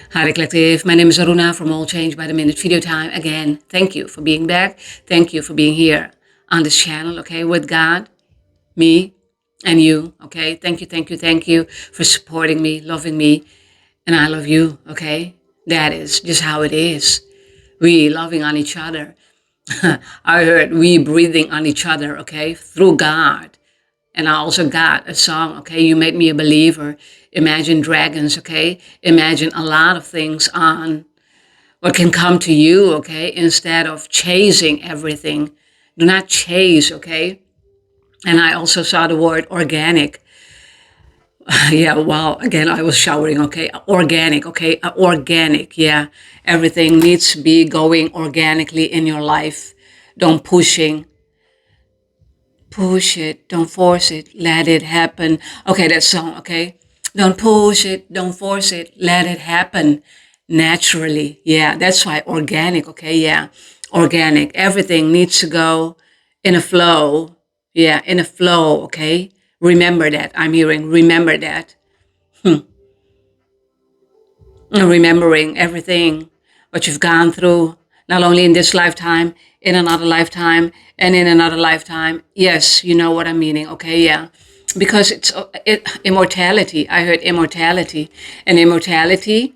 Hi, Collective. My name is Aruna from All Change by the Minute Video Time. Again, thank you for being back. Thank you for being here on this channel, okay, with God, me, and you, okay? Thank you for supporting me, loving me, and I love you, okay? That is just how it is. We loving on each other. I heard we breathing on each other, okay, through God. And I also got a song, okay? You made me a believer. Imagine dragons, okay? Imagine a lot of things on what can come to you, okay? Instead of chasing everything. Do not chase, okay? And I also saw the word organic. Yeah, wow. Again, I was showering, okay? Organic, okay? Organic, yeah. Everything needs to be going organically in your life. Don't push it, don't force it, let it happen. Okay, that song, okay? Don't push it, don't force it, let it happen naturally. Yeah, that's why organic, okay? Yeah, organic. Everything needs to go in a flow. Yeah, in a flow, okay? Remember that. I'm hearing, remember that. Remembering everything, what you've gone through, not only in this lifetime, in another lifetime, and in another lifetime. Yes, you know what I'm meaning, okay? Yeah. Because immortality. I heard immortality. And immortality,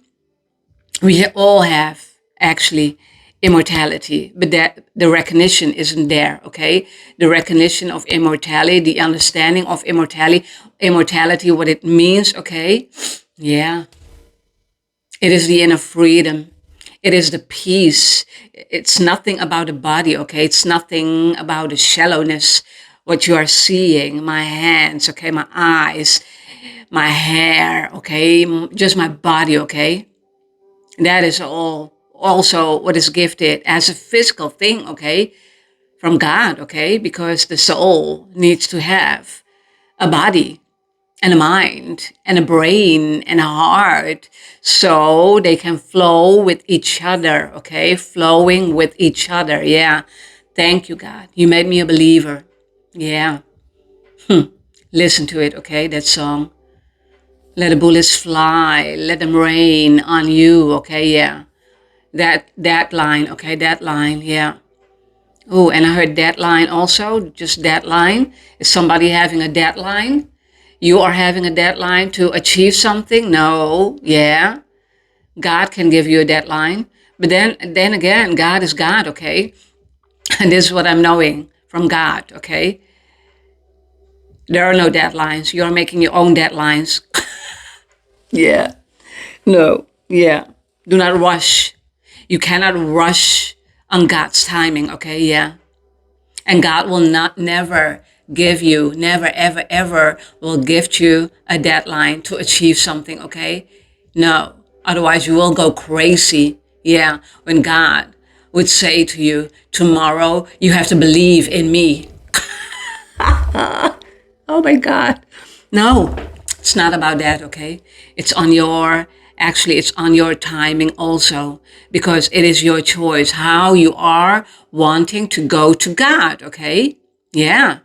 we all have actually immortality, but that the recognition isn't there, okay? The recognition of immortality, the understanding of immortality, what it means, okay? Yeah. It is the inner freedom. It is the peace. It's nothing about the body, okay? It's nothing about the shallowness, what you are seeing, my hands, okay? My eyes, my hair, okay? Just my body, okay? That is all also what is gifted as a physical thing, okay? From God, okay? Because the soul needs to have a body, and a mind and a brain and a heart so they can flow with each other, okay? Flowing with each other, yeah. Thank you, God. You made me a believer. Yeah. Listen to it, okay? That song. Let the bullets fly. Let them rain on you, okay? Yeah. That line, okay? That line, yeah. Oh, and I heard deadline also, just deadline. Is somebody having a deadline? You are having a deadline to achieve something? No, yeah. God can give you a deadline. But then again, God is God, okay? And this is what I'm knowing from God, okay? There are no deadlines. You're making your own deadlines. Yeah. No. Yeah. Do not rush. You cannot rush on God's timing, okay? Yeah. And God will not never give you, never, ever, ever will gift you a deadline to achieve something, okay? No. Otherwise you will go crazy. Yeah. When God would say to you, tomorrow you have to believe in me. Oh my God. No, it's not about that, okay? It's on your, actually, it's on your timing also, because it is your choice how you are wanting to go to God, okay? Yeah.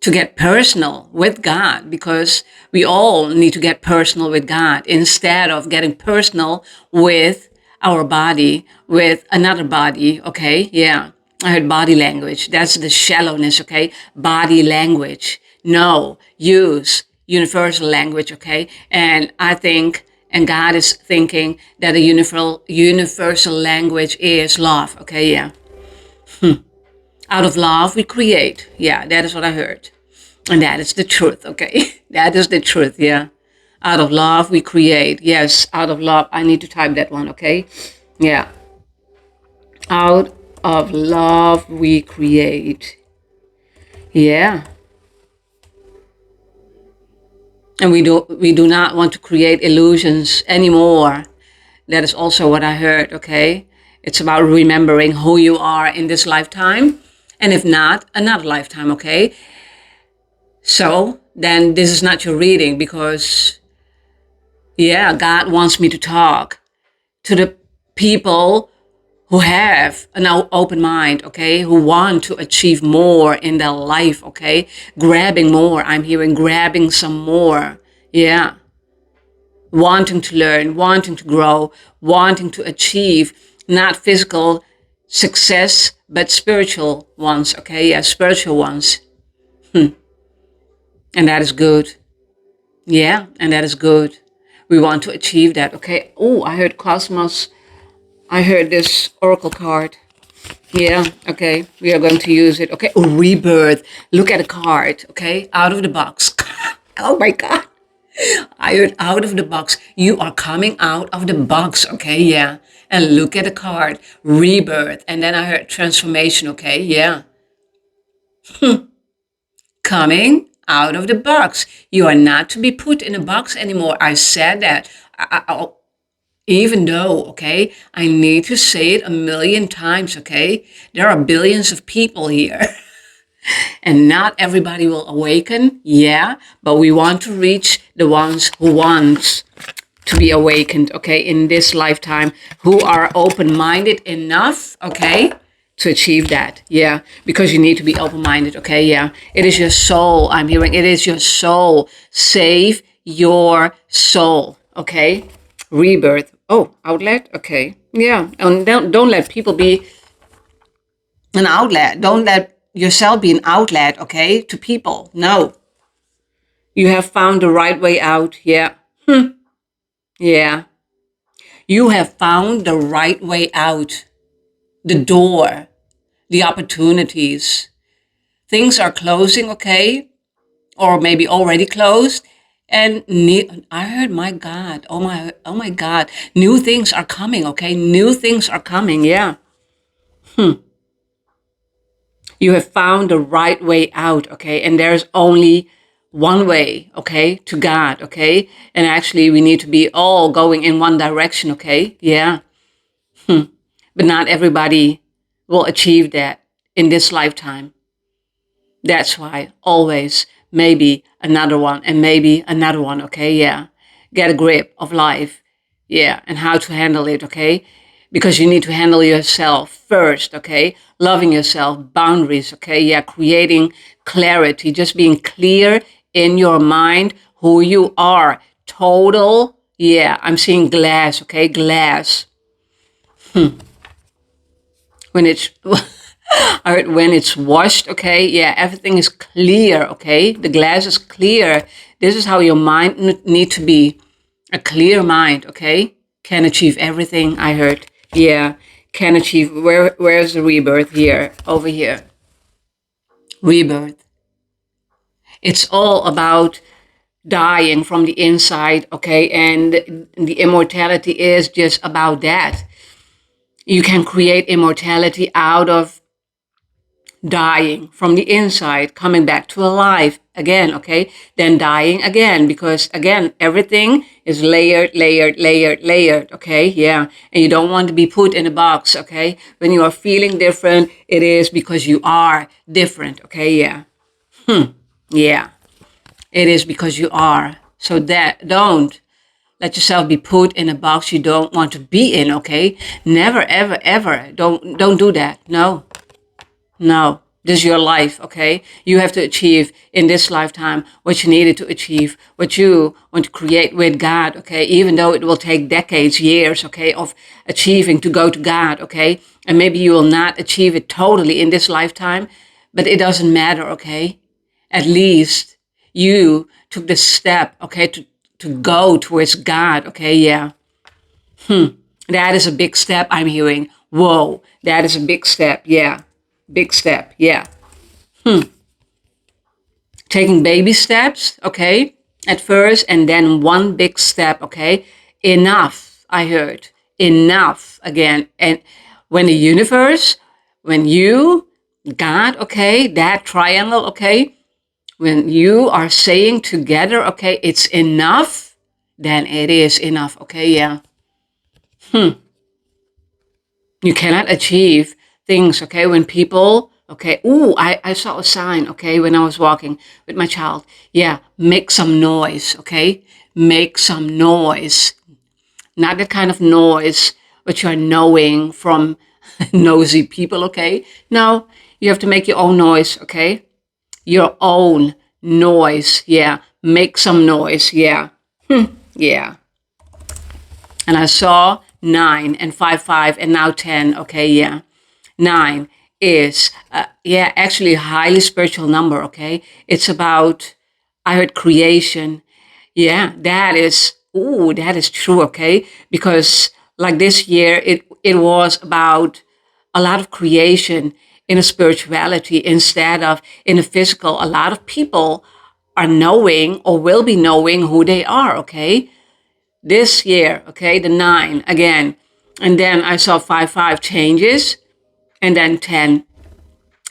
To get personal with God, because we all need to get personal with God instead of getting personal with our body, with another body, okay? Yeah. I heard body language. That's the shallowness, okay? Body language. No, use universal language, okay? And I think, and God is thinking that a universal language is love, okay? Yeah. Out of love, we create. Yeah, that is what I heard. And that is the truth, okay? That is the truth, yeah. Out of love, we create. Yes, out of love. I need to type that one, okay? Yeah. Out of love, we create. Yeah. And we do not want to create illusions anymore. That is also what I heard, okay? It's about remembering who you are in this lifetime. And if not, another lifetime, okay? So then this is not your reading, because, yeah, God wants me to talk to the people who have an open mind, okay, who want to achieve more in their life, okay, grabbing more. I'm hearing grabbing some more. Yeah. wanting to learn, wanting to grow, wanting to achieve not physical success, but spiritual ones. Okay, yeah, spiritual ones. And that is good. Yeah, and that is good. We want to achieve that. Okay. Oh, I heard Cosmos. I heard this Oracle card. Yeah, okay. We are going to use it. Okay. Oh, rebirth. Look at a card. Okay. Out of the box. Oh my God. I heard out of the box. You are coming out of the box. Okay. Yeah. And look at the card. Rebirth. And then I heard transformation. Okay. Yeah. Coming out of the box. You are not to be put in a box anymore. I said that. Even though, okay, I need to say it a million times, okay? There are billions of people here. And not everybody will awaken, yeah, but we want to reach the ones who want to be awakened, okay, in this lifetime, who are open-minded enough, okay, to achieve that, yeah, because you need to be open-minded, okay, yeah. It is your soul, I'm hearing, it is your soul. Save your soul, okay? Rebirth. Oh, outlet, okay, yeah. And don't let people be an outlet. Don't let yourself be an outlet, okay, to people. No. You have found the right way out. Yeah. Yeah. You have found the right way out. The door. The opportunities. Things are closing, okay? Or maybe already closed. And I heard, my God, oh my God, new things are coming, okay? New things are coming, yeah. You have found the right way out, okay? And there's only one way, okay, to God, okay? And actually, we need to be all going in one direction, okay? Yeah. But not everybody will achieve that in this lifetime. That's why always maybe another one and maybe another one, okay? Yeah. Get a grip of life. Yeah. And how to handle it, okay? Because you need to handle yourself first, okay? Loving yourself, boundaries, okay? Yeah. Creating clarity, just being clear in your mind who you are. Total. Yeah. I'm seeing glass, okay? Glass. When it's when it's washed, okay, yeah, everything is clear, okay, the glass is clear. This is how your mind need to be. A clear mind, okay, can achieve everything. I heard, yeah, can achieve. Where's the rebirth? Here, over here. Rebirth. It's all about dying from the inside, okay, and the immortality is just about that. You can create immortality out of dying from the inside, coming back to alive again, okay? Then dying again, because again, everything is layered, layered, layered, layered, okay? Yeah. And you don't want to be put in a box, okay? When you are feeling different, it is because you are different, okay? Yeah. Yeah. It is because you are. So that don't let yourself be put in a box you don't want to be in, okay? Never, ever, ever. Don't do that. No. No, this is your life, okay? You have to achieve in this lifetime what you needed to achieve, what you want to create with God, okay? Even though it will take decades, years, okay, of achieving to go to God, okay? And maybe you will not achieve it totally in this lifetime, but it doesn't matter, okay? At least you took the step, okay, to go towards God, okay? Yeah. That is a big step I'm hearing. Whoa, that is a big step, yeah. Big step, yeah. Taking baby steps, okay, at first, and then one big step, okay. Enough, I heard. Enough again. And when the universe, when you, God, okay, that triangle, okay, when you are saying together, okay, it's enough, then it is enough, okay, yeah. You cannot achieve things, okay, when people, okay, ooh, I saw a sign, okay, when I was walking with my child. Yeah, make some noise, okay? Make some noise. Not the kind of noise which you're knowing from nosy people, okay? No, you have to make your own noise, okay? Your own noise, yeah. Make some noise, yeah. Yeah. And I saw 9 and 5, 5, and now 10. Okay, yeah. 9 is, yeah, actually a highly spiritual number. Okay. It's about, I heard creation. Yeah, that is true. Okay. Because like this year, it was about a lot of creation in a spirituality instead of in a physical. A lot of people are knowing or will be knowing who they are. Okay, this year, okay, the 9 again. And then I saw 5, 5 changes, and then 10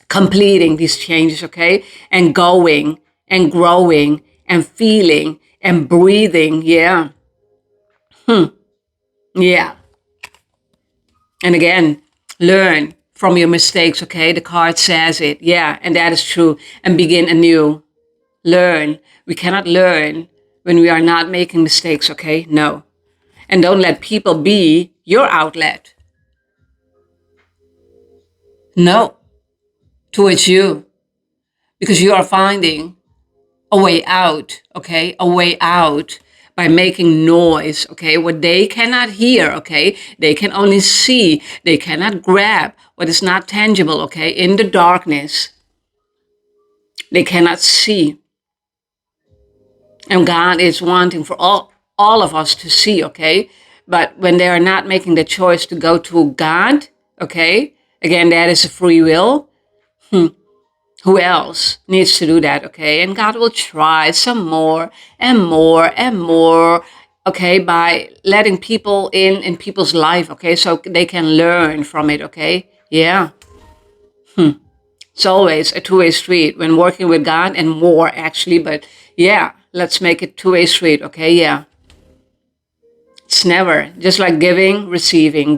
completing these changes, okay, and going and growing and feeling and breathing. Yeah. Yeah. And again, learn from your mistakes, okay? The card says it. Yeah, and that is true. And begin anew. Learn. We cannot learn when we are not making mistakes, okay? No. And don't let people be your outlet. No, towards you. Because you are finding a way out, okay? A way out by making noise, okay? What they cannot hear, okay? They can only see. They cannot grab what is not tangible, okay? In the darkness, they cannot see. And God is wanting for all of us to see, okay? But when they are not making the choice to go to God, okay? Again, that is a free will. Who else needs to do that, okay? And God will try some more and more and more, okay, by letting people in people's life, okay? So they can learn from it, okay? Yeah. It's always a two-way street when working with God, and more actually, but yeah, let's make it two-way street, okay? Yeah. It's never just like giving, receiving,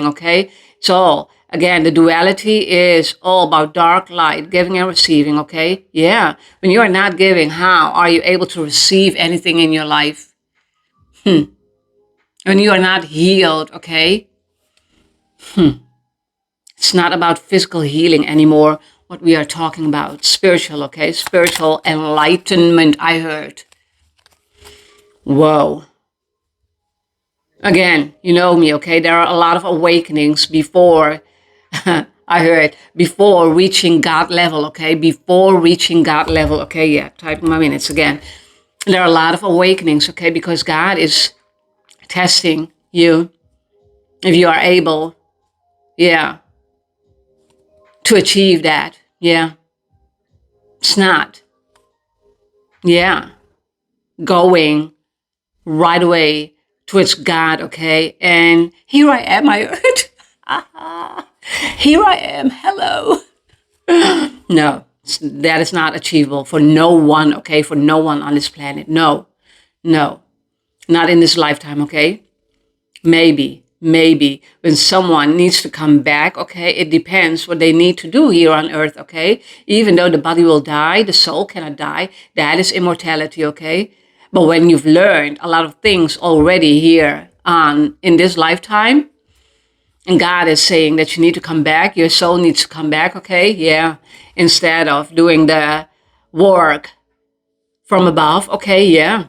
okay? It's all, again, the duality is all about dark, light, giving and receiving, okay? Yeah. When you are not giving, how are you able to receive anything in your life? When you are not healed, okay? It's not about physical healing anymore, what we are talking about. Spiritual, okay? Spiritual enlightenment, I heard. Whoa. Again, you know me, okay? There are a lot of awakenings before, I heard, before reaching God level, okay? Before reaching God level, okay? Yeah, typing my minutes again. There are a lot of awakenings, okay? Because God is testing you if you are able, yeah, to achieve that. Yeah. It's not, yeah, going right away towards God, okay? And here I am, I heard. Here I am, hello. No, that is not achievable for no one, okay? For no one on this planet. No, no, not in this lifetime, okay? Maybe when someone needs to come back, okay? It depends what they need to do here on earth, okay? Even though the body will die, the soul cannot die. That is immortality, okay? But when you've learned a lot of things already here on in this lifetime, and God is saying that you need to come back, your soul needs to come back, okay? Yeah. Instead of doing the work from above, okay? Yeah.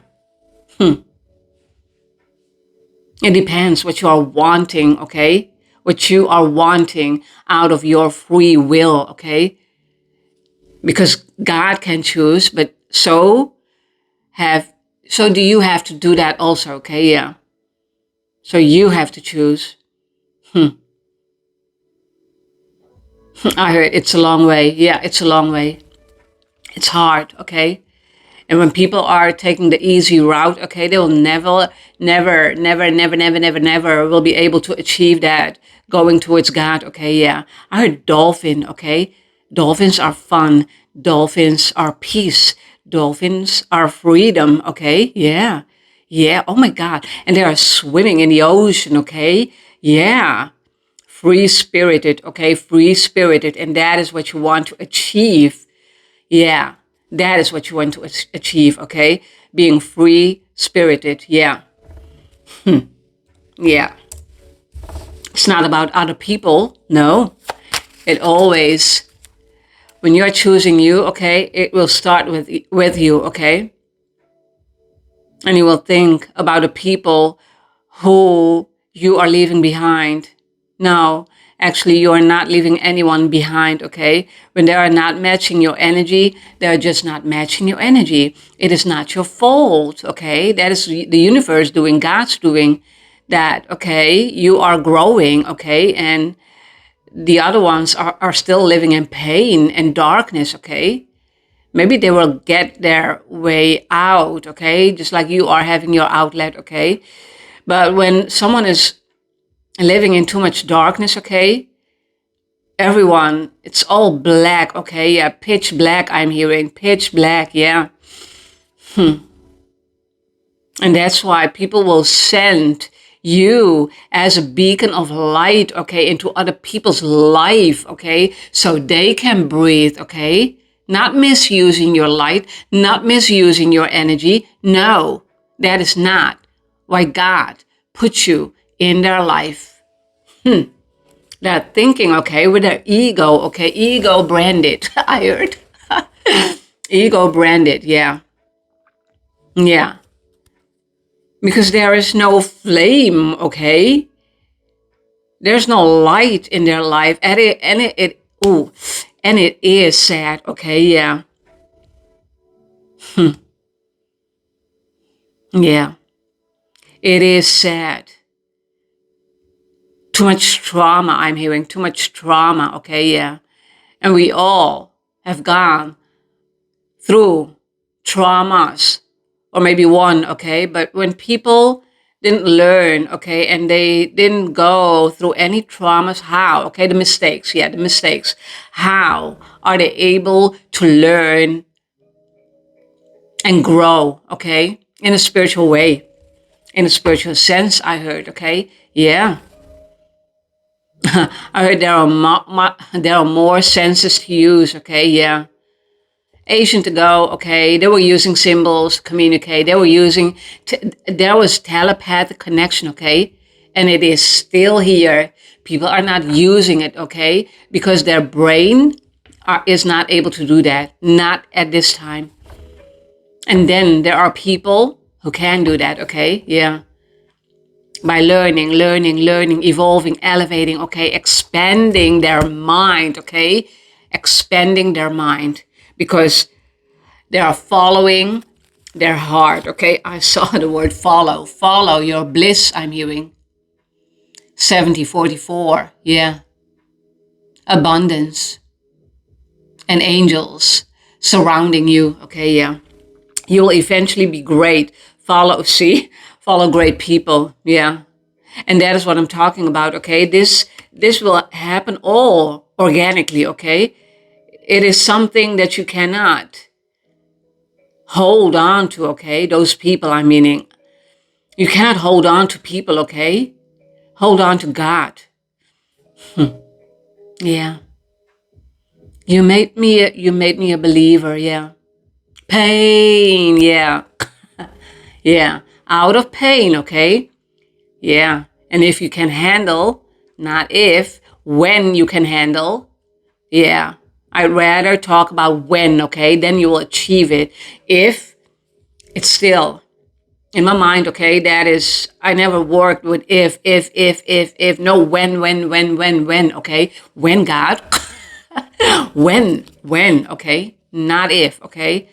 It depends what you are wanting, okay? What you are wanting out of your free will, okay? Because God can choose, but so do you have to do that also, okay? Yeah. So you have to choose. I heard it's a long way. Yeah, it's a long way. It's hard, okay? And when people are taking the easy route, okay, they will never will be able to achieve that going towards God, okay? Yeah. I heard dolphin, okay? Dolphins are fun. Dolphins are peace. Dolphins are freedom, okay? Yeah. Yeah. Oh my God. And they are swimming in the ocean, okay? Yeah. Free spirited, okay? Free spirited. And that is what you want to achieve. Yeah, that is what you want to achieve, okay? Being free spirited, yeah. Yeah. It's not about other people, no. It always, when you're choosing you, okay, it will start with you, okay? And you will think about the people who you are leaving behind. No, actually, you are not leaving anyone behind, okay? When they are not matching your energy, they are just not matching your energy. It is not your fault, okay? That is the universe doing, God's doing that, okay? You are growing, okay? And the other ones are still living in pain and darkness, okay? Maybe they will get their way out, okay? Just like you are having your outlet, okay? But when someone is living in too much darkness, okay? Everyone, it's all black, okay? Yeah, pitch black, I'm hearing. Pitch black, yeah. And that's why people will send you as a beacon of light, okay, into other people's life, okay, so they can breathe, okay? Not misusing your light, not misusing your energy. No, that is not why God put you in their life. They're thinking, okay, with their ego, okay, ego branded. I heard. Ego branded, yeah. Yeah. Because there is no flame, okay? There's no light in their life. And it is sad, okay, yeah. Yeah. It is sad. Too much trauma, I'm hearing. Too much trauma, okay, yeah. And we all have gone through traumas, or maybe one, okay? But when people didn't learn, okay, and they didn't go through any traumas, how? Okay, the mistakes, yeah, the mistakes. How are they able to learn and grow, okay, in a spiritual way, in a spiritual sense, I heard, okay? Yeah. I heard there are more senses to use, okay? Yeah. Ancient ago, okay, they were using symbols to communicate. They were using, there was telepathic connection, okay? And it is still here. People are not using it, okay? Because their brain is not able to do that. Not at this time. And then there are people who can do that, okay? Yeah. By learning, evolving, elevating, okay? Expanding their mind, okay? Expanding their mind. Because they are following their heart, okay? I saw the word follow. Follow your bliss, I'm hearing. 7044, yeah. Abundance. And angels surrounding you, okay, yeah. You will eventually be great. Follow great people, yeah. And that is what I'm talking about, okay? This will happen all organically, okay? It is something that you cannot hold on to, okay? Those people, I'm meaning. You cannot hold on to people, okay? Hold on to God. Yeah. You made me a believer, yeah. Pain, yeah. Yeah. Out of pain, okay? Yeah. And if you can handle, not if, when you can handle, yeah. I'd rather talk about when, okay? Then you will achieve it. If, it's still in my mind, okay, that is, I never worked with if, no, when, okay? When, God? When, okay? Not if, okay?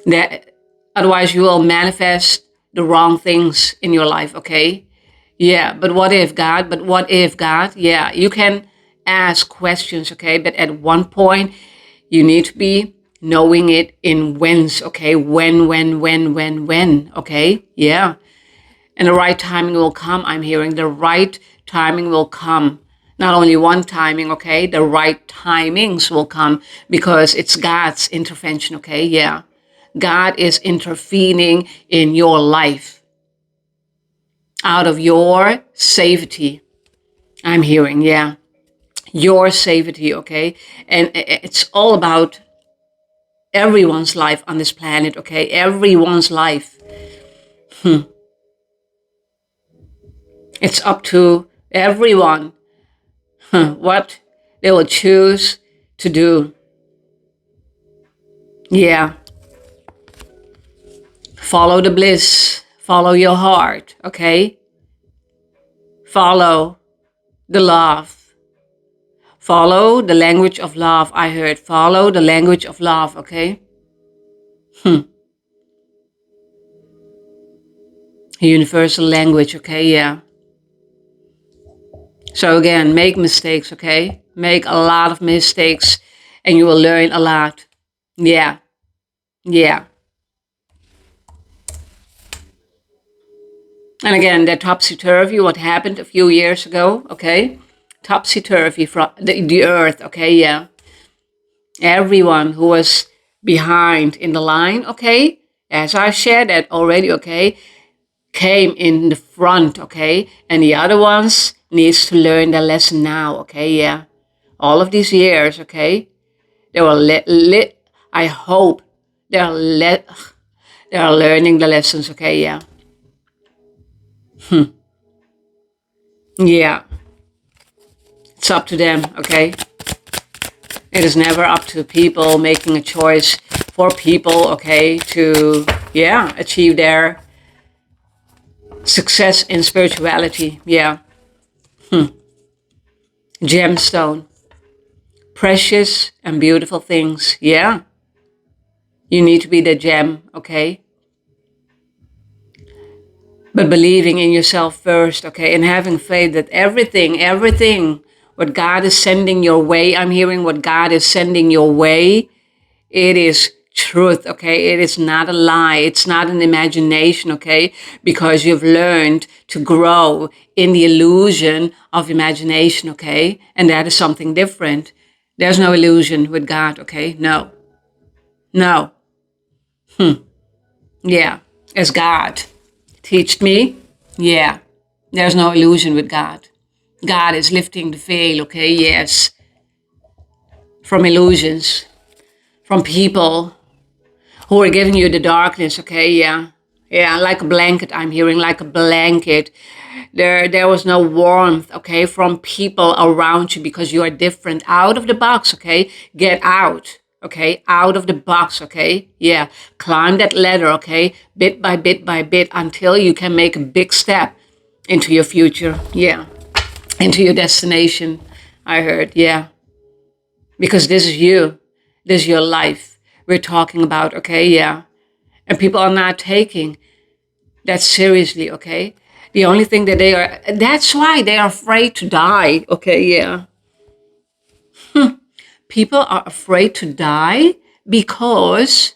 That, otherwise you will manifest the wrong things in your life, okay? Yeah, but what if, God? But what if, God? Yeah, you can ask questions, okay? But at one point, you need to be knowing it in whens, okay? When, okay? Yeah. And the right timing will come, I'm hearing. The right timing will come. Not only one timing, okay? The right timings will come because it's God's intervention, okay? Yeah. God is intervening in your life out of your safety. I'm hearing, yeah. Your safety, okay? And it's all about everyone's life on this planet, okay? Everyone's life. It's up to everyone what they will choose to do. Yeah. Follow the bliss. Follow your heart, okay? Follow the love. Follow the language of love. I heard follow the language of love, okay? Universal language, okay? Yeah. So again, make mistakes, okay? Make a lot of mistakes and you will learn a lot. Yeah. Yeah. And again, that topsy-turvy, what happened a few years ago, okay? Topsy-turvy from the earth, okay? Yeah. Everyone who was behind in the line, okay? As I shared that already, okay? Came in the front, okay? And the other ones needs to learn the lesson now, okay? Yeah. All of these years, okay? They were I hope they're they are learning the lessons, okay? Yeah. Yeah. It's up to them, okay? It is never up to people making a choice for people, okay, to, yeah, achieve their success in spirituality. Yeah. Gemstone. Precious and beautiful things. Yeah. You need to be the gem, okay? But believing in yourself first, okay? And having faith that everything, what God is sending your way, I'm hearing what God is sending your way, it is truth, okay? It is not a lie. It's not an imagination, okay? Because you've learned to grow in the illusion of imagination, okay? And that is something different. There's no illusion with God, okay? No. No. Yeah. As God teached me, yeah. There's no illusion with God. God is lifting the veil, okay? Yes. From illusions. From people who are giving you the darkness, okay? Yeah. Yeah, like a blanket, I'm hearing, like a blanket. There was no warmth, okay, from people around you because you are different. Out of the box, okay? Get out, okay? Out of the box, okay? Yeah. Climb that ladder, okay? Bit by bit by bit until you can make a big step into your future. Yeah. Into your destination, I heard. Yeah. Because this is you. This is your life we're talking about, okay? Yeah. And people are not taking that seriously, okay? The only thing that that's why they are afraid to die, okay? Yeah. People are afraid to die because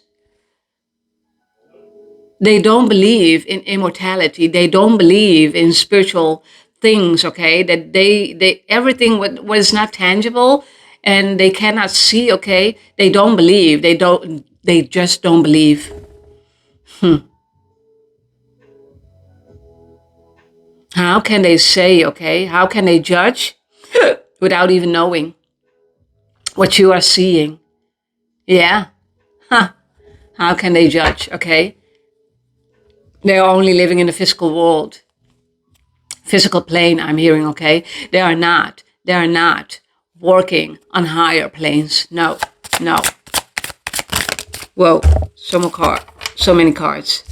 they don't believe in immortality. They don't believe in spiritual things, okay? That they everything what is not tangible and they cannot see, okay? They don't believe. They just don't believe. How can they say, okay? How can they judge without even knowing what you are seeing? Yeah. Huh. How can they judge, okay? They are only living in the physical world. Physical plane, I'm hearing, okay? They are not working on higher planes. No, no. Whoa, so many cards.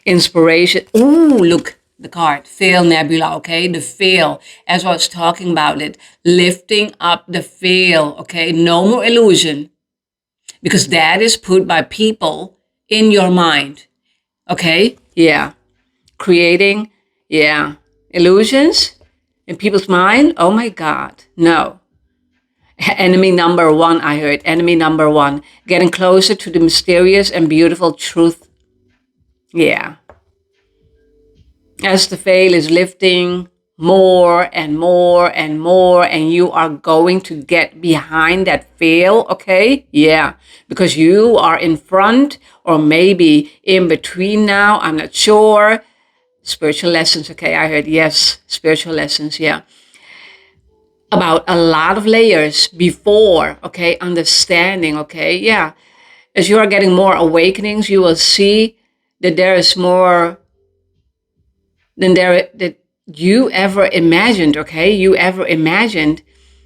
Inspiration. Ooh, look, the card. Veil Nebula, okay? The veil, as I was talking about it. Lifting up the veil, okay? No more illusion. Because that is put by people in your mind. Okay? Yeah. Creating, yeah, illusions in people's mind. Oh my God. No. Enemy number one, I heard. Enemy number one. Getting closer to the mysterious and beautiful truth. Yeah. As the veil is lifting more and more and more, and you are going to get behind that veil, okay? Yeah, because you are in front or maybe in between now, I'm not sure. Spiritual lessons, okay? I heard, yes, spiritual lessons, yeah. About a lot of layers before, okay? Understanding, okay? Yeah. As you are getting more awakenings, you will see that there is more than that you ever imagined, okay? You ever imagined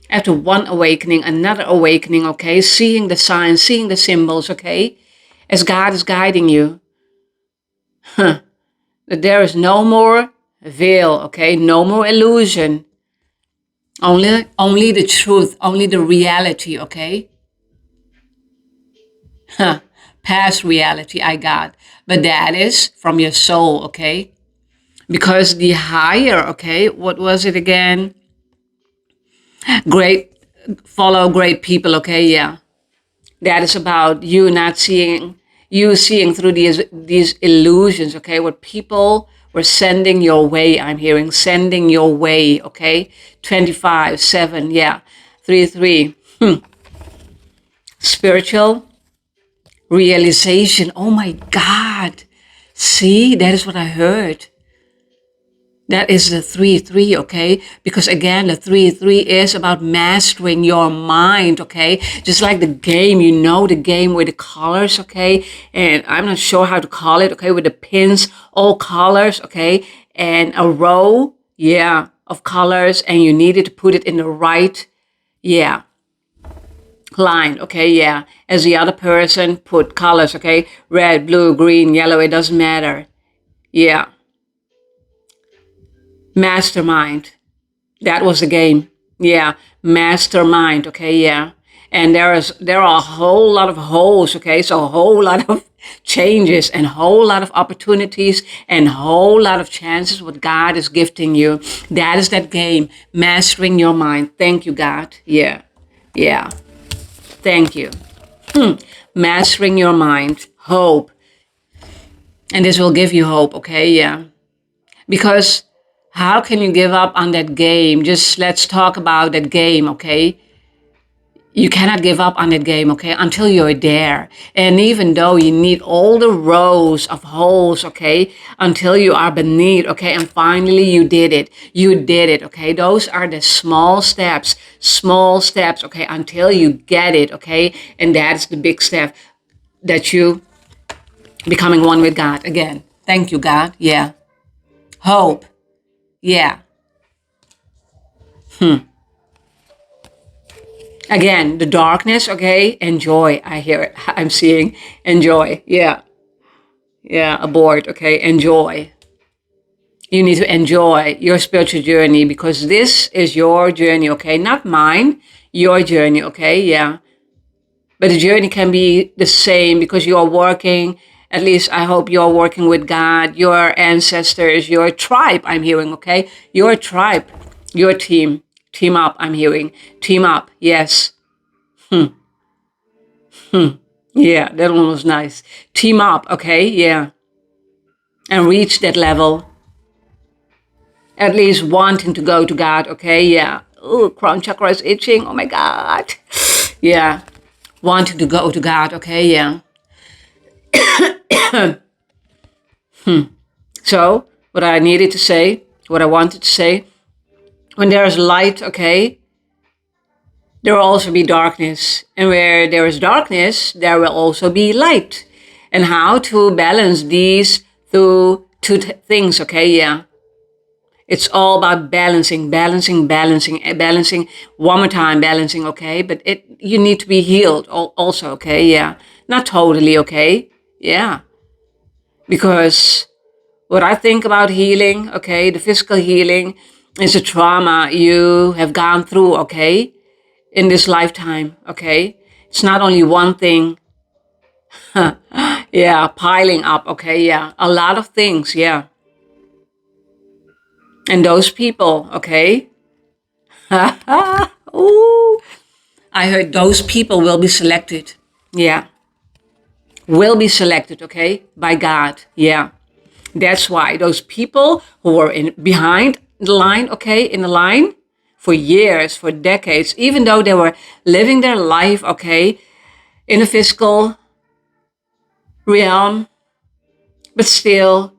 after one awakening, another awakening, okay? Seeing the signs, seeing the symbols, okay? As God is guiding you. That there is no more veil, okay? No more illusion. Only the truth, only the reality, okay? Huh. Past reality I got. But that is from your soul, okay? Because the higher, okay, what was it again? Great, follow great people, okay? Yeah. That is about you not seeing, you seeing through these illusions, okay? What people were sending your way, I'm hearing, sending your way, okay? 25, 7, yeah. 3, 3. Spiritual realization. Oh my God. See, that is what I heard. That is the 3, 3, okay? Because again, the 3, 3 is about mastering your mind, okay? Just like the game, you know, the game with the colors, okay? And I'm not sure how to call it, okay? With the pins, all colors, okay? And a row, yeah, of colors, and you needed to put it in the right, yeah, line, okay? Yeah. As the other person put colors, okay? Red, blue, green, yellow, it doesn't matter. Yeah. Mastermind. That was the game. Yeah. Mastermind. Okay. Yeah. And there are a whole lot of holes. Okay. So a whole lot of changes and whole lot of opportunities and whole lot of chances what God is gifting you. That is that game. Mastering your mind. Thank you, God. Yeah. Yeah. Thank you. Mastering your mind. Hope. And this will give you hope. Okay. Yeah. Because how can you give up on that game? Just let's talk about that game, okay? You cannot give up on that game, okay, until you're there. And even though you need all the rows of holes, okay, until you are beneath, okay, and finally you did it. You did it, okay? Those are the small steps, okay, until you get it, okay? And that's the big step that you becoming one with God again. Thank you, God. Yeah. Hope. Yeah. Again, the darkness, okay, enjoy. I hear it. I'm seeing enjoy. Yeah. Yeah, aboard, okay, enjoy. You need to enjoy your spiritual journey because this is your journey, okay, not mine, your journey, okay, yeah. But the journey can be the same because you are working, at least I hope you're working with God, your ancestors, your tribe, I'm hearing, okay, your tribe, your team up, I'm hearing, team up, yes. Yeah, that one was nice. Team up, okay, yeah. And reach that level. At least wanting to go to God, okay, yeah. Oh, crown chakra is itching, oh my God. Yeah, wanting to go to God, okay, yeah. So, what I needed to say, what I wanted to say, when there is light, okay, there will also be darkness. And where there is darkness, there will also be light. And how to balance these two things, okay, yeah. It's all about balancing, one more time, balancing, okay? But you need to be healed also, okay? Yeah. Not totally, okay? Yeah. Because what I think about healing, okay, the physical healing is a trauma you have gone through, okay, in this lifetime, okay? It's not only one thing, yeah, piling up, okay, yeah. A lot of things, yeah. And those people, okay? Ooh, I heard those people will be selected. Yeah. Will be selected, okay? By God. Yeah. That's why those people who were in behind the line, okay, in the line for years, for decades, even though they were living their life, okay, in a physical realm, but still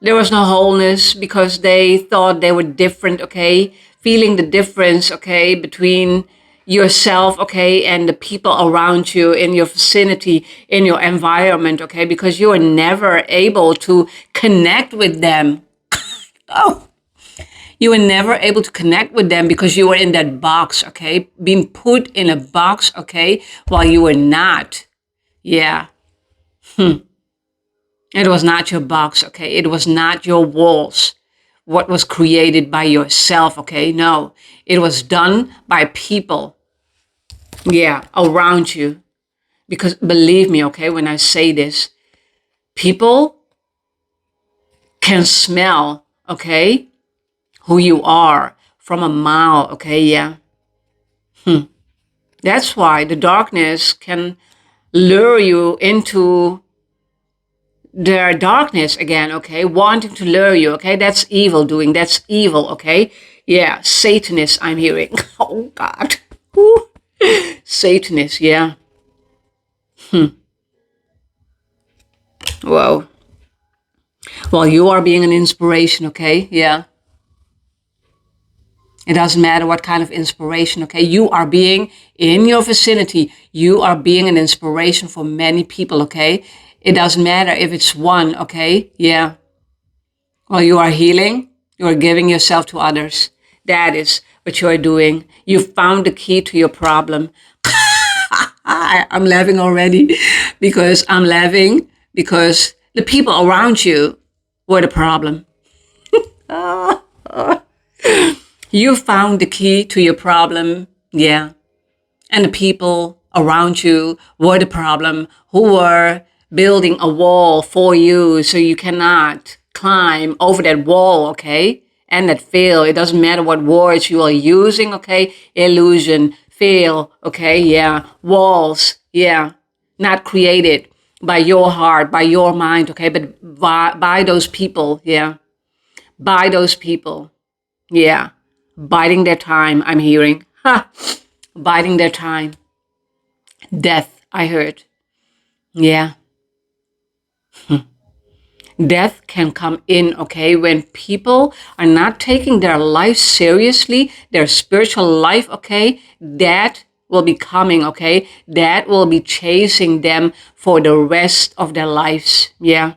there was no wholeness because they thought they were different, okay? Feeling the difference, okay, between yourself, okay, and the people around you in your vicinity, in your environment, okay, because you are never able to connect with them. Oh, you were never able to connect with them because you were in that box, okay, being put in a box, okay, while you were not. Yeah. It was not your box, okay? It was not your walls. What was created by yourself, okay? No, it was done by people, yeah, around you. Because believe me, okay, when I say this, people can smell, okay, who you are from a mile, okay, yeah. That's why the darkness can lure you into their darkness again, okay, wanting to lure you, okay, that's evil doing, that's evil, okay, yeah, Satanist, I'm hearing. Oh God. Woo. Satanist, yeah. Whoa. Well, you are being an inspiration, okay, yeah. It doesn't matter what kind of inspiration, okay? You are being in your vicinity. You are being an inspiration for many people, okay? It doesn't matter if it's one, okay? Yeah. Well, you are healing. You are giving yourself to others. That is what you are doing. You found the key to your problem. I'm laughing already because I'm laughing because the people around you were the problem. You found the key to your problem. Yeah. And the people around you were the problem who were building a wall for you so you cannot climb over that wall, okay? And that fail. It doesn't matter what words you are using, okay? Illusion, fail, okay? Yeah. Walls, yeah. Not created by your heart, by your mind, okay? But by those people, yeah. By those people, yeah. Biding their time, I'm hearing. Ha! Biding their time. Death, I heard. Yeah. Death can come in, okay, when people are not taking their life seriously, their spiritual life, okay, that will be coming, okay, that will be chasing them for the rest of their lives. Yeah.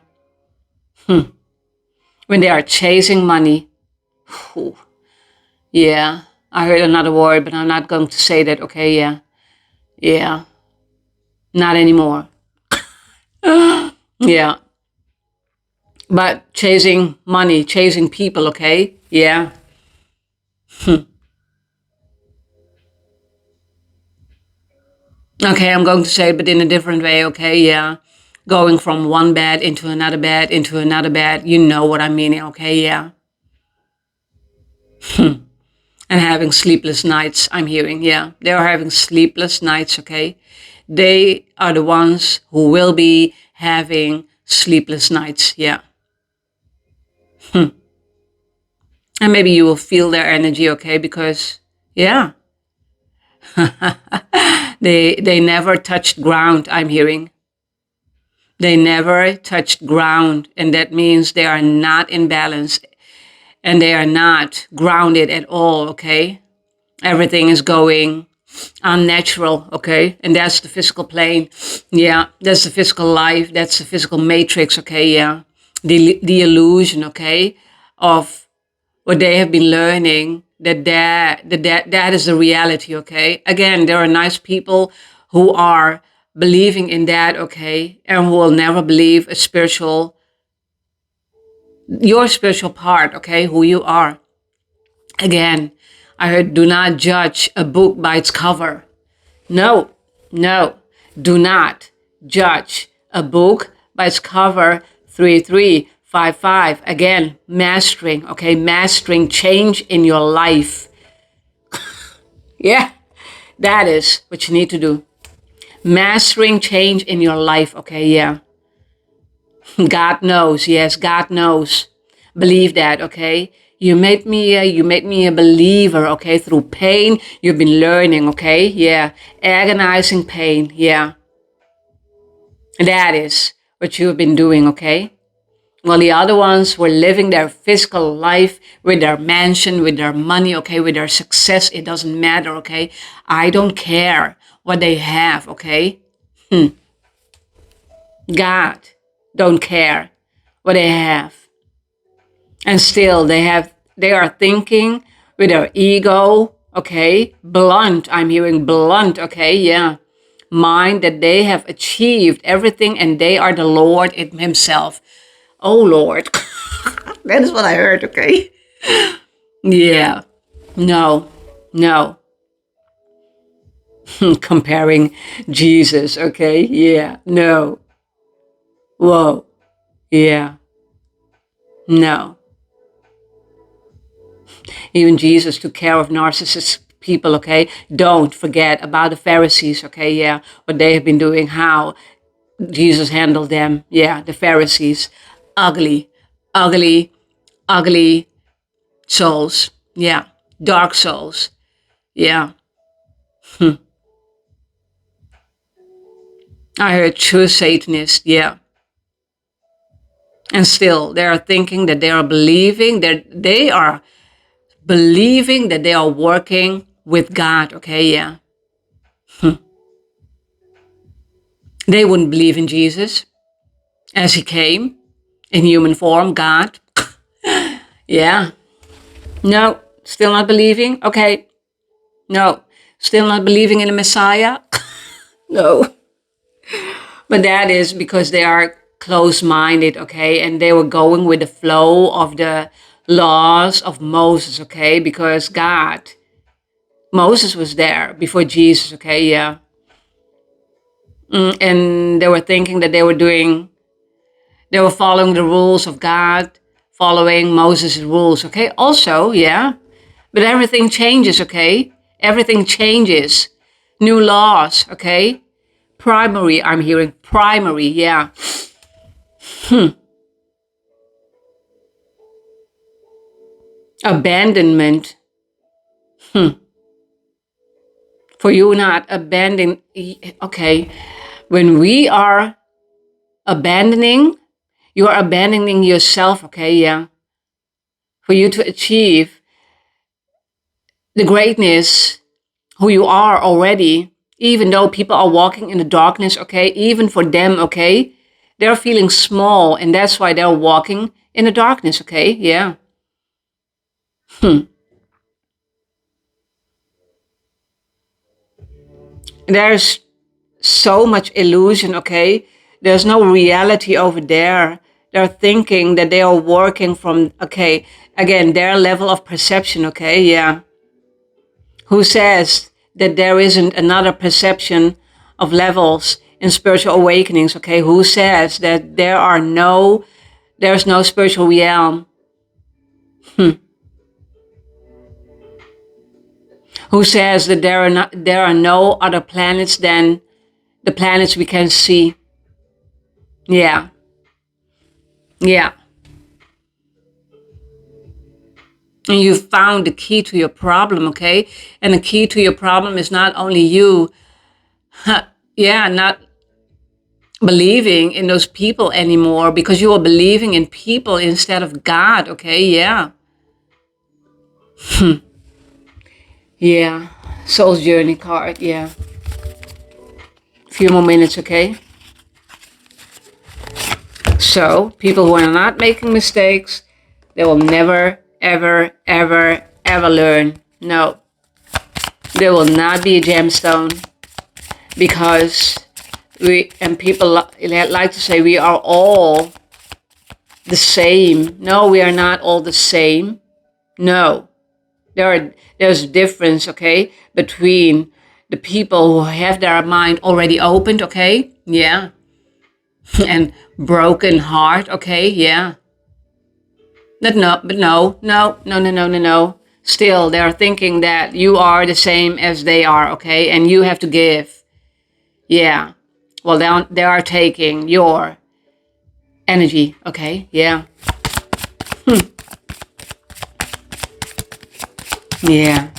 When they are chasing money. Whew. Yeah. I heard another word, but I'm not going to say that, okay, yeah. Yeah. Not anymore. Yeah. But chasing money, chasing people, okay? Yeah. Okay, I'm going to say it, but in a different way, okay? Yeah. Going from one bed into another bed, into another bed. You know what I'm meaning, okay? Yeah. And having sleepless nights, I'm hearing, yeah. They are having sleepless nights, okay? They are the ones who will be having sleepless nights, yeah. And maybe you will feel their energy, okay? Because, yeah, they never touched ground, I'm hearing. They never touched ground, and that means they are not in balance and they are not grounded at all, okay? Everything is going unnatural, okay? And that's the physical plane. Yeah, that's the physical life, that's the physical matrix, okay? Yeah. The illusion, okay, of what they have been learning, that is the reality, okay? Again, there are nice people who are believing in that, okay, and who will never believe your spiritual part, okay, who you are. Again, I heard, do not judge a book by its cover. No, no, do not judge a book by its cover. 3355. Again, mastering, okay, mastering change in your life. Yeah, that is what you need to do. Mastering change in your life, okay, yeah. God knows, yes, God knows. Believe that, okay? You made me a believer, okay? Through pain, you've been learning, okay? Yeah, agonizing pain, yeah. That is what you've been doing, okay? While the other ones were living their physical life with their mansion, with their money, okay, with their success. It doesn't matter, okay? I don't care what they have, okay? God don't care what they have. And still they are thinking with their ego, okay? Blunt, I'm hearing blunt, okay? Yeah. mind that they have achieved everything and they are the Lord in himself. Oh Lord. That is what I heard, okay? Yeah. No. No. Comparing Jesus, okay? Yeah. No. Whoa. Yeah. No. Even Jesus took care of narcissist people, okay? Don't forget about the Pharisees, okay? Yeah. What they have been doing, how Jesus handled them. Yeah. The Pharisees. Ugly. Ugly. Ugly souls. Yeah. Dark souls. Yeah. I heard true Satanist. Yeah. And still, they are thinking that they are believing that they are believing that they are working with God. Okay, yeah. They wouldn't believe in Jesus as he came in human form, God. Yeah. No, still not believing. Okay. No, still not believing in the Messiah. No. But that is because they are close-minded, okay? And they were going with the flow of the laws of Moses, okay? Because Moses was there before Jesus, okay? Yeah. And they were thinking that they were following the rules of God, following Moses' rules, okay? Also, yeah. But everything changes, okay? Everything changes. New laws, okay? Primary, I'm hearing primary, yeah. Abandonment. For you not abandoning, okay. When we are abandoning, you are abandoning yourself, okay, yeah. For you to achieve the greatness who you are already, even though people are walking in the darkness, okay, even for them, okay, they're feeling small and that's why they're walking in the darkness, okay, yeah. There's so much illusion, okay? There's no reality over there. They're thinking that they are working from, okay, again, their level of perception, okay, yeah. Who says that there isn't another perception of levels in spiritual awakenings, okay? Who says that there's no spiritual realm? Who says that there are no other planets than the planets we can see? Yeah. Yeah. And you found the key to your problem, okay? And the key to your problem is not only you, yeah, not believing in those people anymore because you are believing in people instead of God, okay? Yeah. Yeah. Soul's Journey card, yeah. A few more minutes, okay? So, people who are not making mistakes, they will never, ever, ever, ever learn. No. There will not be a gemstone because people like to say we are all the same. No, we are not all the same. No. There's a difference, okay, between the people who have their mind already opened, okay? Yeah. And broken heart, okay? Yeah. But no. Still, they're thinking that you are the same as they are, okay? And you have to give. Yeah. Well, they are taking your energy, okay? Yeah. Yeah.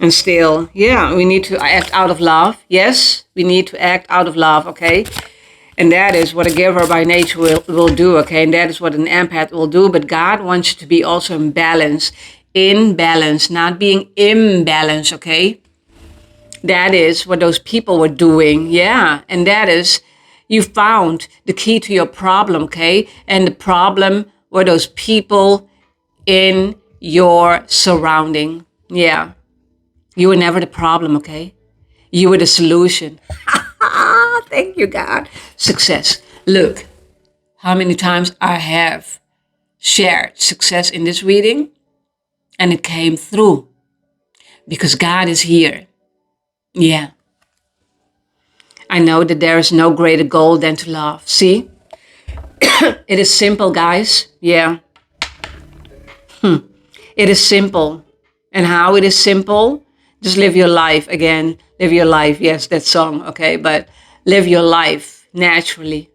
And still, yeah, we need to act out of love. Yes, we need to act out of love, okay? And that is what a giver by nature will do, okay? And that is what an empath will do. But God wants you to be also in balance, not being imbalanced, okay? That is what those people were doing, yeah. And that is, you found the key to your problem, okay? And the problem were those people in your surrounding, yeah. You were never the problem, okay? You were the solution. Thank you, God. Success. Look, how many times I have shared success in this reading, and it came through because God is here. Yeah. I know that there is no greater goal than to love. See? It is simple, guys. Yeah. It is simple. And how it is simple? Just live your life again. Live your life. Yes, that song. Okay. But live your life naturally,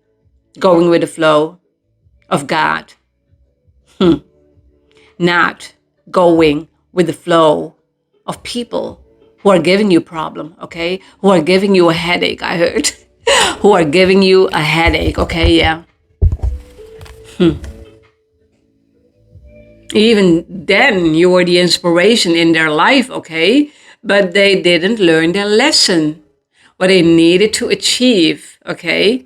going with the flow of God. Not going with the flow of people who are giving you problem, okay? Who are giving you a headache, I heard. Who are giving you a headache, okay? Yeah. Even then, you were the inspiration in their life, okay? But they didn't learn their lesson, what they needed to achieve, okay?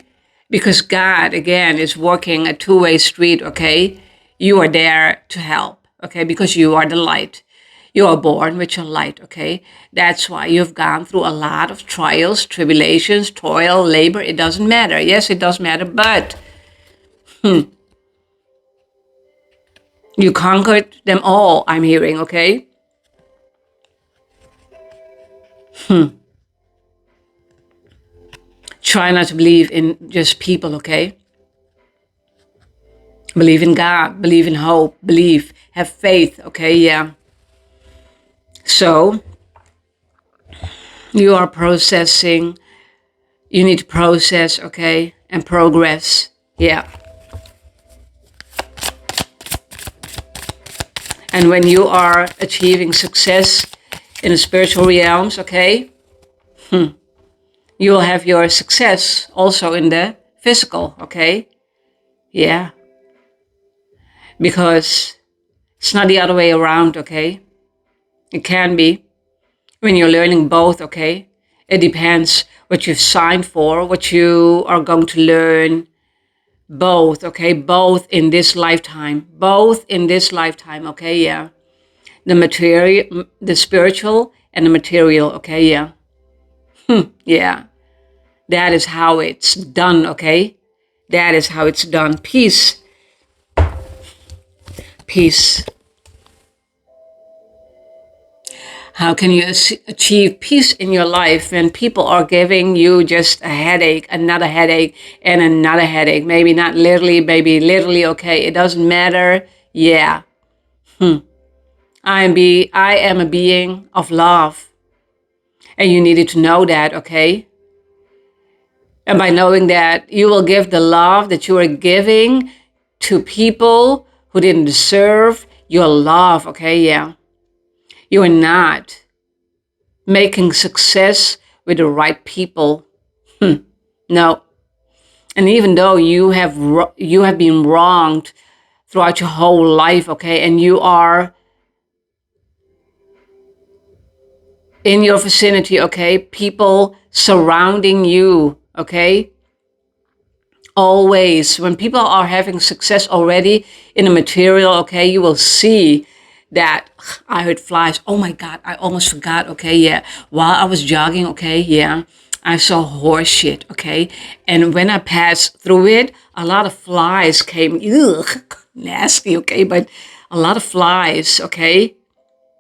Because God, again, is working a two-way street, okay? You are there to help, okay? Because you are the light. You are born with your light, okay? That's why you've gone through a lot of trials, tribulations, toil, labor. It doesn't matter. Yes, it does matter, but you conquered them all, I'm hearing, okay? Try not to believe in just people, okay? Believe in God, believe in hope, believe, have faith, okay? Yeah. So, you are processing, you need to process, okay? And progress, yeah. And when you are achieving success in the spiritual realms, okay? You will have your success also in the physical, okay? Yeah. Because it's not the other way around, okay? It can be when you're learning both, okay? It depends what you've signed for, what you are going to learn, both, okay? Both in this lifetime. Both in this lifetime, okay? Yeah. The material, the spiritual and the material, okay? Yeah. Yeah. That is how it's done, okay? That is how it's done. Peace. Peace. How can you achieve peace in your life when people are giving you just a headache, another headache, and another headache? Maybe not literally, maybe literally, okay? It doesn't matter. Yeah. I am a being of love. And you needed to know that, okay? And by knowing that, you will give the love that you are giving to people who didn't deserve your love, okay? Yeah. You are not making success with the right people. No. And even though you have been wronged throughout your whole life, okay, and you are in your vicinity, okay, people surrounding you, okay, always when people are having success already in the material, okay, you will see that I heard flies. Oh my God, I almost forgot. Okay, yeah. While I was jogging, okay, yeah, I saw horse shit. Okay, and when I passed through it, a lot of flies came. Ugh, nasty. Okay, but a lot of flies. Okay,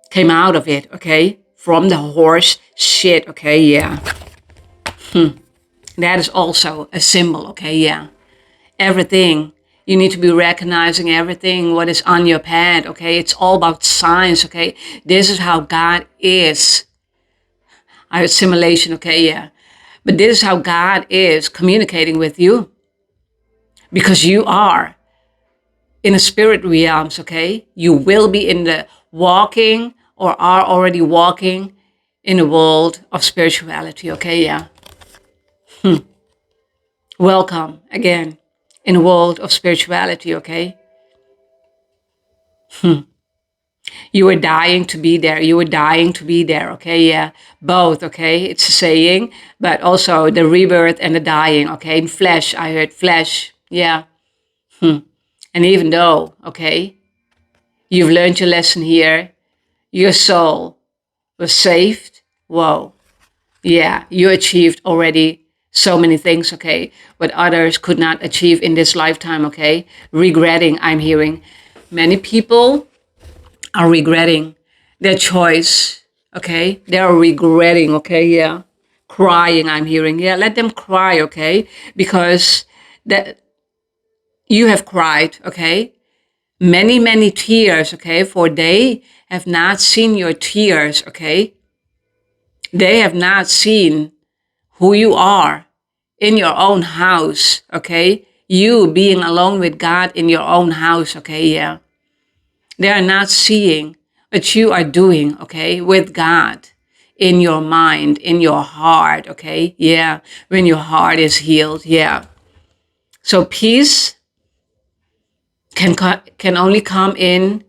came out of it. Okay, from the horse shit. Okay, yeah. That is also a symbol. Okay, yeah. Everything. You need to be recognizing everything, what is on your path, okay? It's all about signs, okay? This is how God is. I heard simulation, okay, yeah. But this is how God is communicating with you. Because you are in the spirit realms, okay? You will be in the walking or are already walking in the world of spirituality, okay, yeah. Welcome again in the world of spirituality, okay? You were dying to be there. You were dying to be there. Okay. Yeah. Both. Okay. It's a saying, but also the rebirth and the dying. Okay. In flesh, I heard flesh. Yeah. And even though, okay, you've learned your lesson here, your soul was saved. Whoa. Yeah, you achieved already so many things, okay, but others could not achieve in this lifetime, okay? Regretting, I'm hearing. Many people are regretting their choice, okay? They are regretting, okay? Yeah. Crying, I'm hearing. Yeah, let them cry, okay? Because that you have cried, okay? Many, many tears, okay? For they have not seen your tears, okay? They have not seen who you are in your own house, okay? You being alone with God in your own house, okay? Yeah. They are not seeing what you are doing, okay, with God in your mind, in your heart, okay? Yeah. When your heart is healed, yeah. So peace can only come in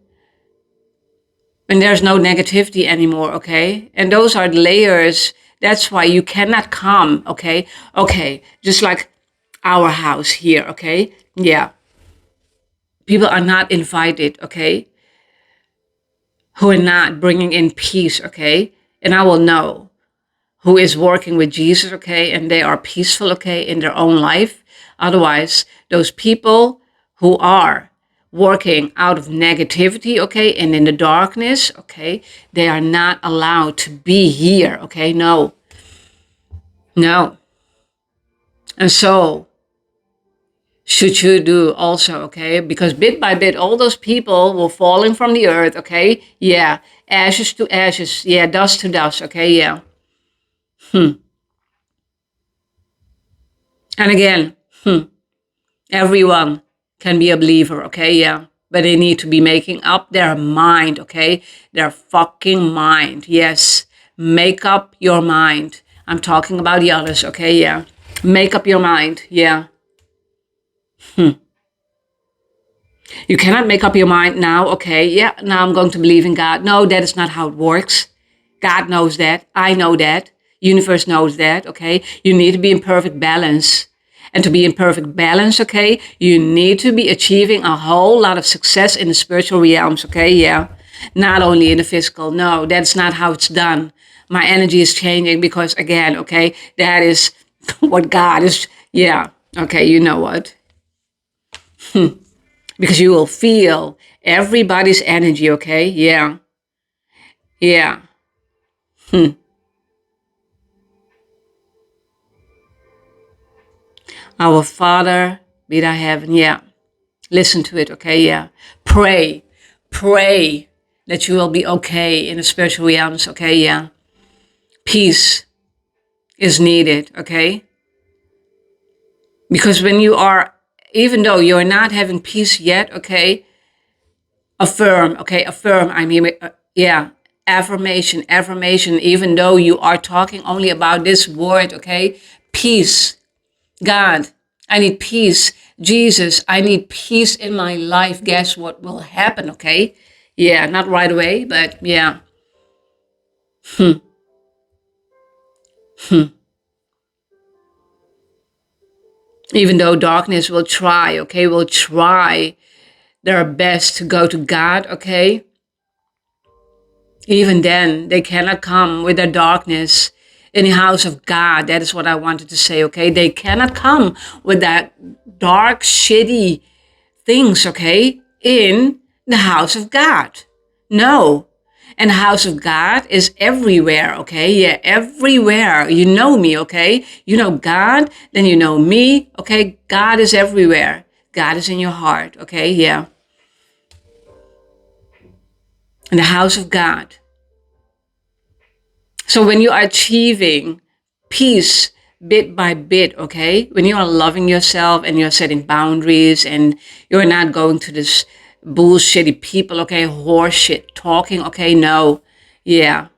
when there's no negativity anymore, okay? And those are the layers. That's why you cannot come, okay? Okay, just like our house here, okay? Yeah. People are not invited, okay? Who are not bringing in peace, okay? And I will know who is working with Jesus, okay? And they are peaceful, okay, in their own life. Otherwise, those people who are working out of negativity, okay, and in the darkness, okay, they are not allowed to be here, okay? No, no. And so, should you do also, okay? Because bit by bit, all those people will falling from the earth, okay? Yeah, ashes to ashes, yeah, dust to dust, okay? Yeah. And again, everyone can be a believer, okay? Yeah. But they need to be making up their mind, okay? Their fucking mind. Yes. Make up your mind. I'm talking about the others, okay? Yeah. Make up your mind. Yeah. You cannot make up your mind now, okay? Yeah, now I'm going to believe in God. No, that is not how it works. God knows that. I know that. Universe knows that, okay? You need to be in perfect balance. And to be in perfect balance, okay, you need to be achieving a whole lot of success in the spiritual realms, okay? Yeah. Not only in the physical. No, that's not how it's done. My energy is changing because, again, okay, that is what God is. Yeah. Okay, you know what? Because you will feel everybody's energy, okay? Yeah. Yeah. Our Father, be thou heaven. Yeah. Listen to it, okay? Yeah. Pray. Pray that you will be okay in the spiritual realms, okay? Yeah. Peace is needed, okay? Because when you are, even though you're not having peace yet, okay? Affirm, okay? Affirm. I mean, yeah. Affirmation, even though you are talking only about this word, okay? Peace. God, I need peace. Jesus, I need peace in my life. Guess what will happen, okay? Yeah, not right away, but yeah. Even though darkness will try, okay, will try their best to go to God, okay? Even then, they cannot come with their darkness in the house of God. That is what I wanted to say, okay? They cannot come with that dark, shitty things, okay, in the house of God. No. And the house of God is everywhere, okay? Yeah, everywhere. You know me, okay? You know God, then you know me, okay? God is everywhere. God is in your heart, okay? Yeah. In the house of God. So when you are achieving peace bit by bit, okay? When you are loving yourself and you're setting boundaries and you're not going to this bullshitty people, okay? Horse shit talking, okay? No. Yeah.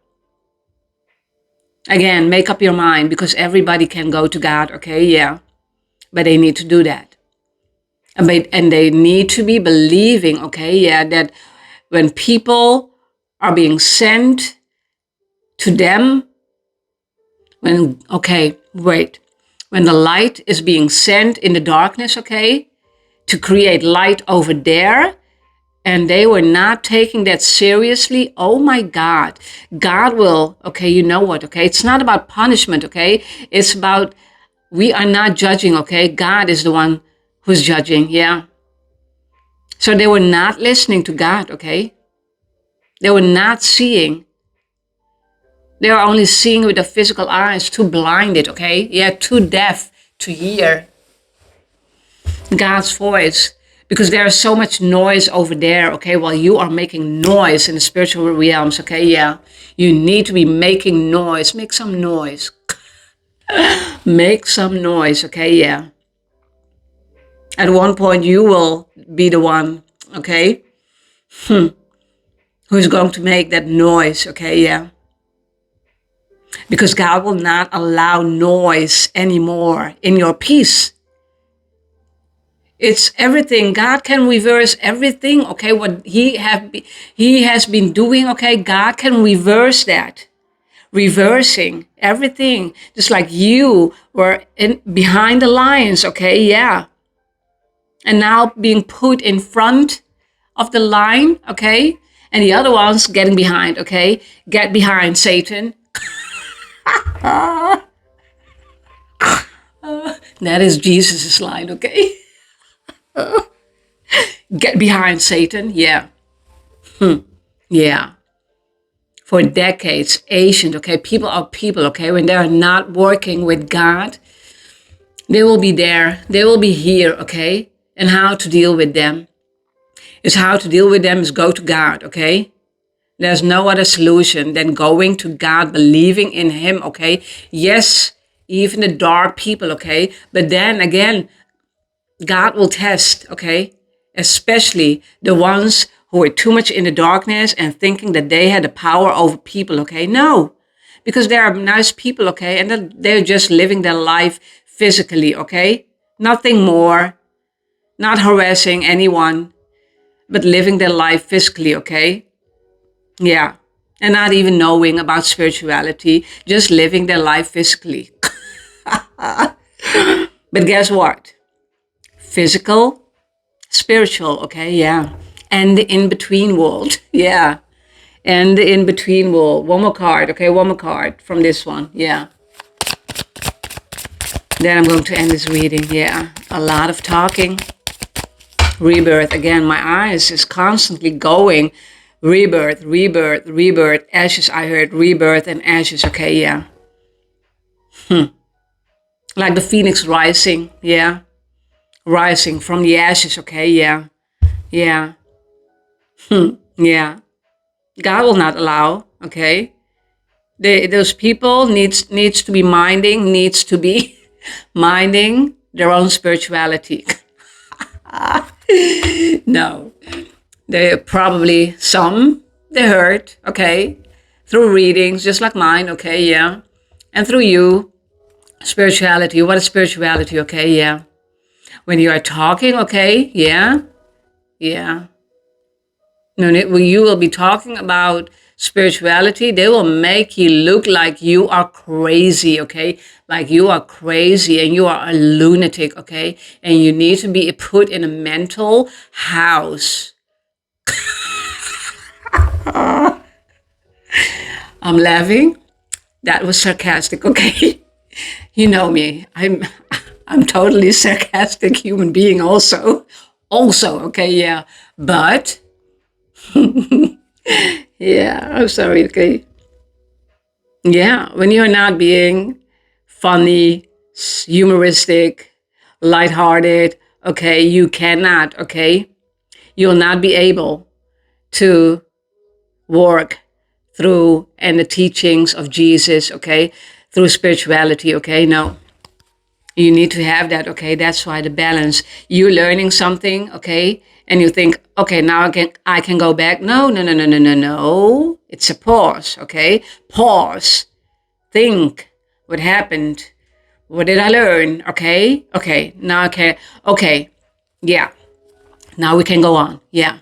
Again, make up your mind because everybody can go to God, okay? Yeah. But they need to do that. And they need to be believing, okay? Yeah, that when people are being sent to them, when the light is being sent in the darkness, okay, to create light over there, and they were not taking that seriously, oh my God, God will, okay, you know what, okay? It's not about punishment, okay? It's about, we are not judging, okay? God is the one who's judging, yeah? So they were not listening to God, okay? They were not seeing. They were only seeing with the physical eyes, too blinded, okay? Yeah, too deaf to hear God's voice. Because there is so much noise over there, okay? While you are making noise in the spiritual realms, okay? Yeah, you need to be making noise. Make some noise. Make some noise, okay? Yeah. At one point, you will be the one, okay? Who's going to make that noise, okay? Yeah. Because God will not allow noise anymore in your peace. It's everything. God can reverse everything, okay? What He has been doing, okay? God can reverse that. Reversing everything. Just like you were behind the lines, okay? Yeah. And now being put in front of the line, okay? And the other ones getting behind, okay? Get behind, Satan. That is Jesus' line, okay? Get behind, Satan. Yeah. Yeah. For decades, ancient, okay? People are people, okay? When they are not working with God, they will be there. They will be here, okay? And how to deal with them is go to God, okay? There's no other solution than going to God, believing in Him, okay? Yes, even the dark people, okay? But then again, God will test, okay? Especially the ones who are too much in the darkness and thinking that they had the power over people, okay? No, because they are nice people, okay? And they're just living their life physically, okay? Nothing more, not harassing anyone, but living their life physically, okay? Yeah. And not even knowing about spirituality, just living their life physically. But guess what? Physical, spiritual, okay, yeah. And the in-between world, yeah. And the in-between world. One more card, okay, one more card from this one, yeah. Then I'm going to end this reading, yeah. A lot of talking. Rebirth, again, my eyes is constantly going. Rebirth, rebirth, rebirth, ashes, I heard rebirth and ashes, okay, yeah. Like the phoenix rising, yeah. Rising from the ashes, okay, yeah. Yeah. Yeah. God will not allow, okay. Those people needs to be minding their own spirituality. No. They probably, they heard, okay, through readings, just like mine, okay, yeah. And through you, spirituality. What is spirituality, okay, yeah. When you are talking, okay, yeah, yeah. When you will be talking about spirituality, they will make you look like you are crazy, okay? Like you are crazy and you are a lunatic, okay? And you need to be put in a mental house. I'm laughing. That was sarcastic, okay? You know me. I'm totally sarcastic human being also. Also, okay, yeah. But yeah, I'm sorry, okay. Yeah, when you're not being funny, humoristic, lighthearted, okay, you cannot, okay? You'll not be able to work through and the teachings of Jesus, okay? Through spirituality, okay? No. You need to have that, okay? That's why the balance. You're learning something, okay? And you think, okay, now I can go back. No. It's a pause, okay? Pause. Think. What happened? What did I learn? Okay? Okay, now I can, okay, yeah. Now we can go on, yeah.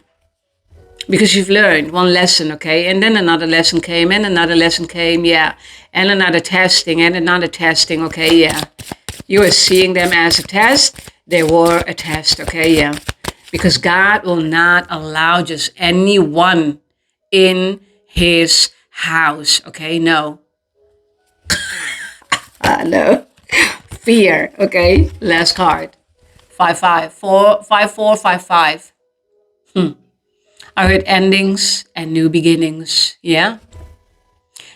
Because you've learned one lesson, okay? And then another lesson came, and another lesson came, yeah. And another testing, okay, yeah. You are seeing them as a test. They were a test, okay, yeah. because God will not allow just anyone in his house. Okay, no. No. Fear. Okay, last card. 5 5 4 5 4 5 5. I heard endings and new beginnings. Yeah.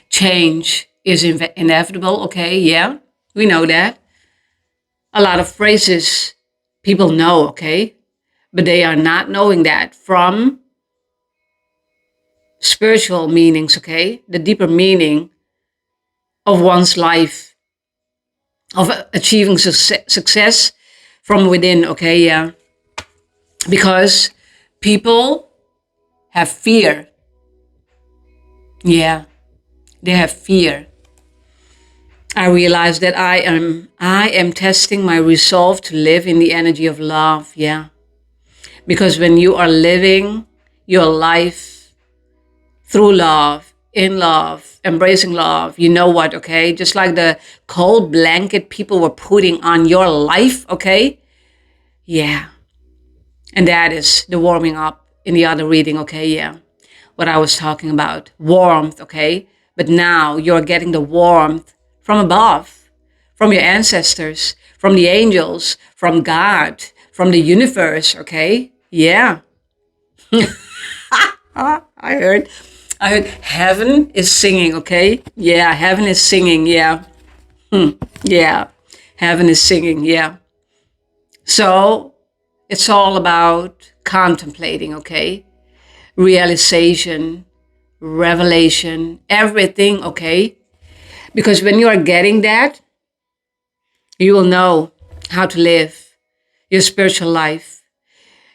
Change is inevitable. Okay, yeah. We know that. A lot of phrases people know, okay? But they are not knowing that from spiritual meanings, okay? The deeper meaning of one's life, of achieving success from within, okay? Yeah. Because people have fear. Yeah, they have fear. I realize that I am testing my resolve to live in the energy of love. Yeah. Because when you are living your life through love, in love, embracing love, you know what, okay? Just like the cold blanket people were putting on your life, okay? Yeah. And that is the warming up in the other reading, okay? Yeah. What I was talking about. Warmth, okay? But now you're getting the warmth from above, from your ancestors, from the angels, from God, from the universe, okay? Yeah. I heard heaven is singing, okay? Yeah, heaven is singing, yeah. Yeah, heaven is singing, yeah. So it's all about contemplating, okay? Realization, revelation, everything, okay? Because when you are getting that, you will know how to live your spiritual life.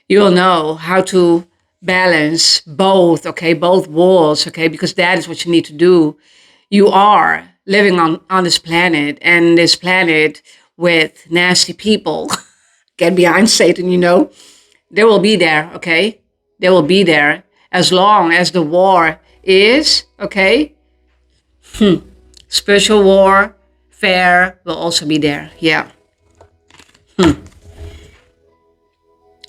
You will know how to balance both, okay, both worlds, okay, because that is what you need to do. You are living on this planet, and this planet with nasty people. Get behind Satan, they will be there, okay? They will be there as long as the war is, okay? Spiritual warfare will also be there, yeah.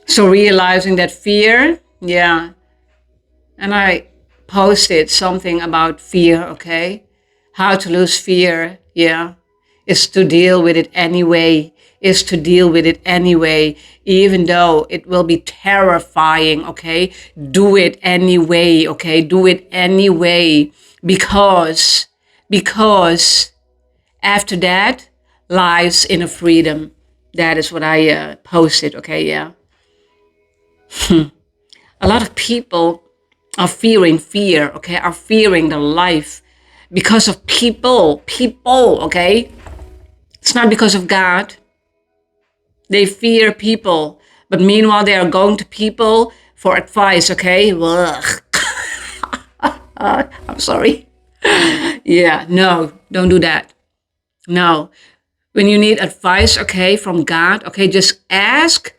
So realizing that fear, yeah. And I posted something about fear, okay? How to lose fear, yeah. Is to deal with it anyway. Is to deal with it anyway. Even though it will be terrifying, okay? Do it anyway, okay? Do it anyway. Because after that lies inner freedom. That is what I posted, okay, yeah. A lot of people are fearing fear, okay, are fearing their life because of people, okay? It's not because of God. They fear people, but meanwhile they are going to people for advice, okay? Ugh. I'm sorry. Yeah, no, don't do that. No. When you need advice, okay, from God, okay, just ask,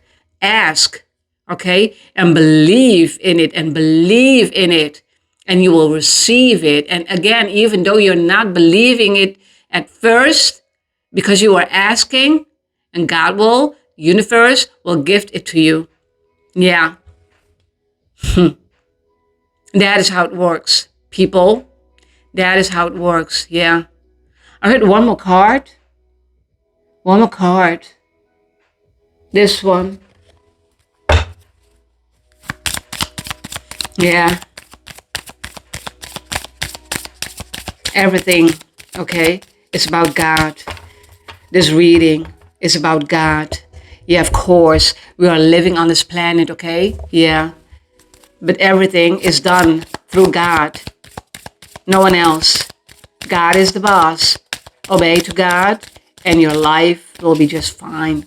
okay, and believe in it, and you will receive it. And again, even though you're not believing it at first, because you are asking, and God will, universe will gift it to you. Yeah. That is how it works, people. That is how it works, yeah. I heard one more card. One more card. This one. Yeah. Everything, okay, is about God. This reading is about God. Yeah, of course, we are living on this planet, okay? Yeah. But everything is done through God. No one else. God is the boss. Obey to God, and your life will be just fine.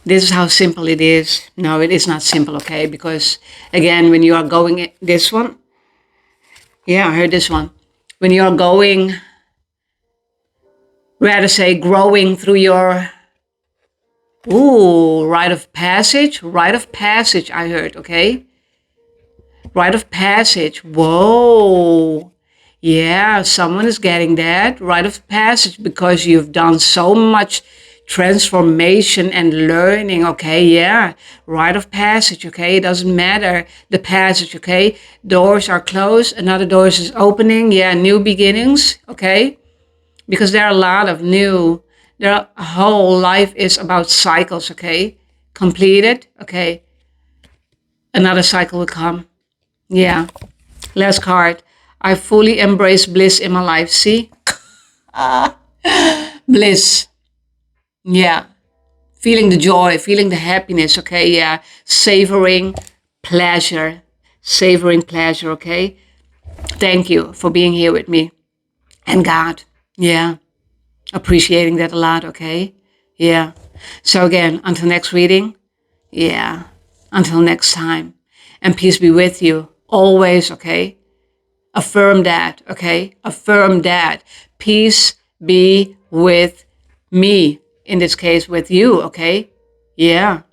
This is how simple it is. No, it is not simple, okay? Because, again, when you are going... This one? Yeah, I heard this one. When you are going... Rather say growing through your... Ooh, rite of passage? Rite of passage, I heard, okay? Rite of passage. Whoa. Yeah, someone is getting that. Rite of passage because you've done so much transformation and learning, okay? Yeah, rite of passage, okay? It doesn't matter the passage, okay? Doors are closed, another doors is opening, yeah, new beginnings, okay? Because there are a lot of new, whole life is about cycles, okay? Completed, okay? Another cycle will come, yeah. Last card. I fully embrace bliss in my life, see? Bliss, yeah. Feeling the joy, feeling the happiness, okay? Yeah. Savoring pleasure, savoring pleasure, okay? Thank you for being here with me. And God, yeah. Appreciating that a lot, okay? Yeah. So again, until next reading, yeah. Until next time. And peace be with you always, okay? Affirm that, okay? Affirm that. Peace be with me. In this case, with you, okay? Yeah.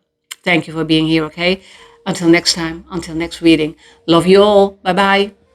Thank you for being here, okay? Until next time, until next reading. Love you all. Bye-bye.